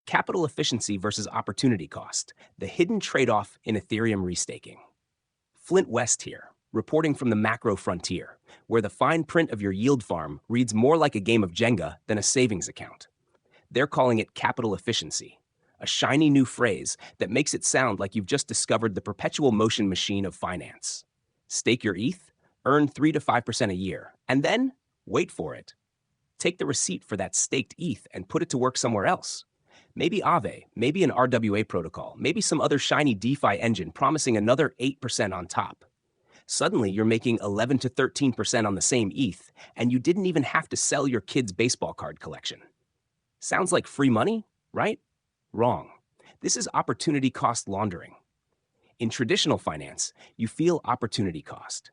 Capital efficiency versus opportunity cost, the hidden trade-off in Ethereum restaking. Flint West here, reporting from the macro frontier, where the fine print of your yield farm reads more like a game of Jenga than a savings account. They're calling it capital efficiency, a shiny new phrase that makes it sound like you've just discovered the perpetual motion machine of finance. Stake your ETH, earn 3 to 5% a year, and then wait for it. Take the receipt for that staked ETH and put it to work somewhere else. Maybe Aave, maybe an RWA protocol, maybe some other shiny DeFi engine promising another 8% on top. Suddenly, you're making 11 to 13% on the same ETH, and you didn't even have to sell your kid's baseball card collection. Sounds like free money, right? Wrong. This is opportunity cost laundering. In traditional finance, you feel opportunity cost.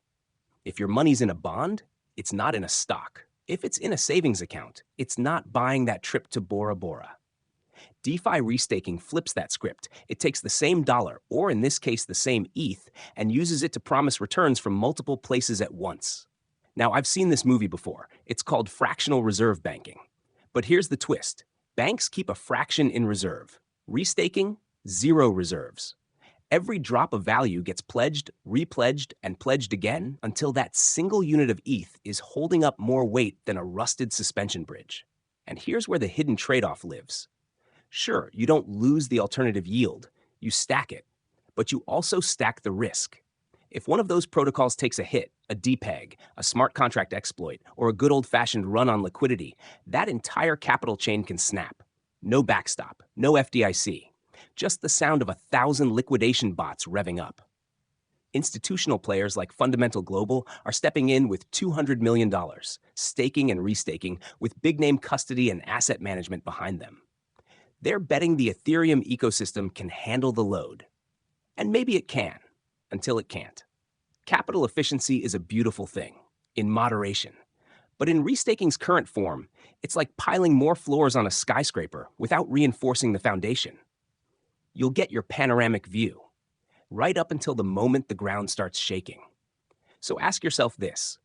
If your money's in a bond, it's not in a stock. If it's in a savings account, it's not buying that trip to Bora Bora. DeFi restaking flips that script. It takes the same dollar, or in this case the same ETH, and uses it to promise returns from multiple places at once. Now, I've seen this movie before. It's called fractional reserve banking. But here's the twist. Banks keep a fraction in reserve. Restaking, zero reserves. Every drop of value gets pledged, repledged, and pledged again until that single unit of ETH is holding up more weight than a rusted suspension bridge. And here's where the hidden trade-off lives. Sure, you don't lose the alternative yield, you stack it, but you also stack the risk. If one of those protocols takes a hit, a depeg, a smart contract exploit, or a good old-fashioned run on liquidity, that entire capital chain can snap. No backstop, no FDIC. Just the sound of 1,000 liquidation bots revving up. Institutional players like Fundamental Global are stepping in with $200 million, staking and restaking with big-name custody and asset management behind them. They're betting the Ethereum ecosystem can handle the load. And maybe it can, until it can't. Capital efficiency is a beautiful thing, in moderation. But in restaking's current form, it's like piling more floors on a skyscraper without reinforcing the foundation. You'll get your panoramic view, right up until the moment the ground starts shaking. So ask yourself this: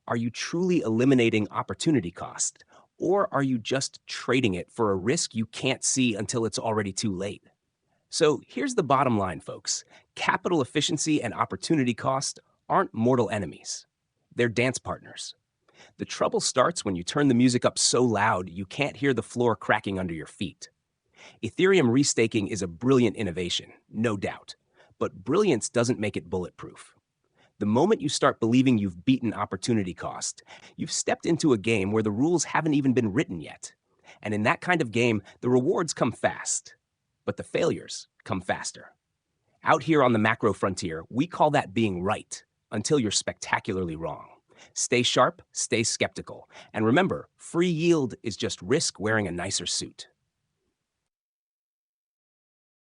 are you truly eliminating opportunity cost, or are you just trading it for a risk you can't see until it's already too late? So here's the bottom line, folks. Capital efficiency and opportunity cost aren't mortal enemies. They're dance partners. The trouble starts when you turn the music up so loud you can't hear the floor cracking under your feet. Ethereum restaking is a brilliant innovation, no doubt, but brilliance doesn't make it bulletproof. The moment you start believing you've beaten opportunity cost, you've stepped into a game where the rules haven't even been written yet. And in that kind of game, the rewards come fast, but the failures come faster. Out here on the macro frontier, we call that being right, until you're spectacularly wrong. Stay sharp, stay skeptical, and remember, free yield is just risk wearing a nicer suit.